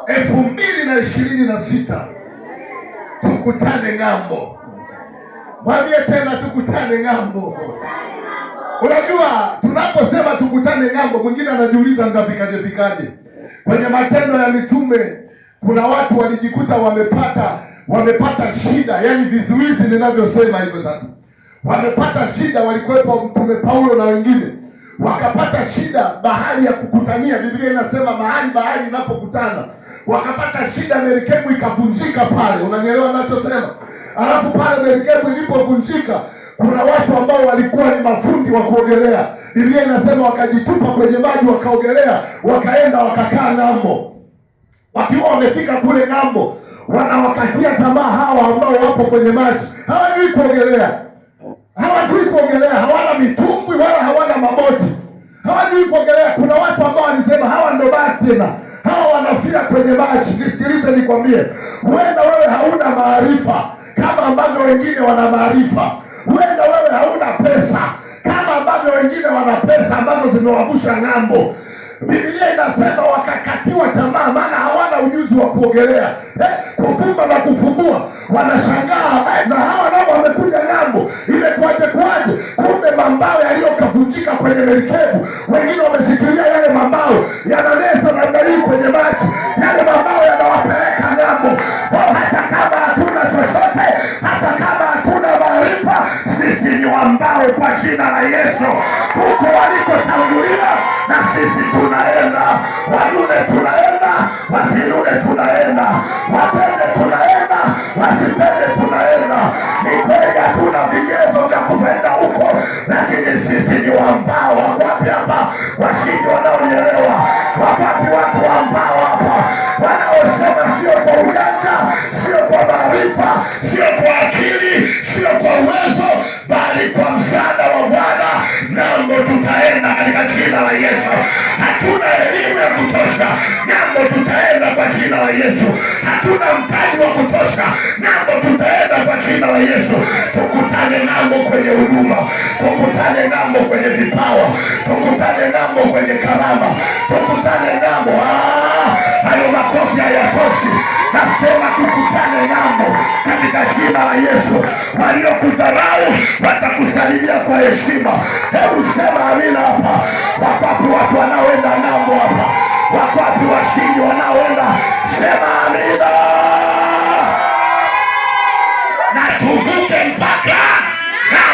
2026 tukutane ng'ambo. Mwambie tena tukutane ng'ambo. Unajua tunaposema tukutane ng'ambo, mwingine anajiuliza nitafikaje? Kwenye Matendo ya Mitume kuna watu walijikuta wamepata shida, yani vizuizi ninavyosema hivyo sasa. Wamepata shida, walikuwepo Mtume Paulo na wengine. Wakapata shida bahari ya kukutania. Biblia inasema bahari inapokutana. Wakapata shida, merikebu ikavunjika pale. Unanielewa ninachosema? Alafu pale merikebu ilipovunjika, kuna watu ambao walikuwa ni mafundi wa kuogelea. Biblia inasema wakajitupa kwenye maji, wakaogelea, wakaenda wakakaa ng'ambo. Wakiwa wamefika kule ng'ambo, wanawakatia tamaa hawa ambao wapo kwenye maji. Hawajui kuogelea, hawana mitumbwi wala hawana maboti, hawajui kuogelea. Kuna watu ambao walisema hawa ndo basi tena, hawa wanafia kwenye maji. Nisikilize nikwambie, huenda wewe hauna maarifa kama ambavyo wengine wana maarifa. Huenda wewe hauna pesa kama ambavyo wengine wana pesa ambazo zimewavusha ng'ambo. Biblia inasema wakakatiwa tamaa, maana hawana ujuzi wa kuogelea. Kufumba na kufumbua, wanashangaa na hawa nao wamekuja ng'ambo. Imekuwaje? Kumbe mambao yaliyokavunjika kwenye merikebu, wengine wameshikilia yale mambao, yananesa namna hii kwenye maji, yale mambao yanawapeleka ng'ambo. Hata kama hatuna chochote, hata kama hatuna maarifa, sisi ni wambao kwa jina la Yesu. Huko walikotangulia na sisi tunaenda. Wanune tunaenda, wasinune tunaenda, wapende tunaenda, wasipende tunaenda. Ni kweli hatuna vigezo vya kupenda huko, lakini sisi ni wambao. Wapi hapa washindi wanaonyelewa? Wapi watu wambao hapa wanaosema sio kwa ujanja, sio kwa maarifa, sio kwa akili, sio kwa uwezo, bali kwa msaada wa Bwana ng'ambo tutaenda katika jina la Yesu. Hatuna elimu ya kutosha, ng'ambo tutaenda kwa jina la Yesu. Hatuna mtaji wa kutosha, ng'ambo tutaenda kwa jina la Yesu. Tukutane ng'ambo kwenye huduma, tukutane ng'ambo kwenye vipawa, tukutane ng'ambo kwenye karama, tukutane ng'ambo. Hayo makofi hayatoshi. Nasema tukutane ng'ambo katika jina la Yesu. Waliokudharau watakusalimia kwa heshima. Hebu sema amina hapa. Wapapi watu wanaoenda ng'ambo hapa? Wapapi washindi wanaoenda? Sema amina. Na tuvuke mpaka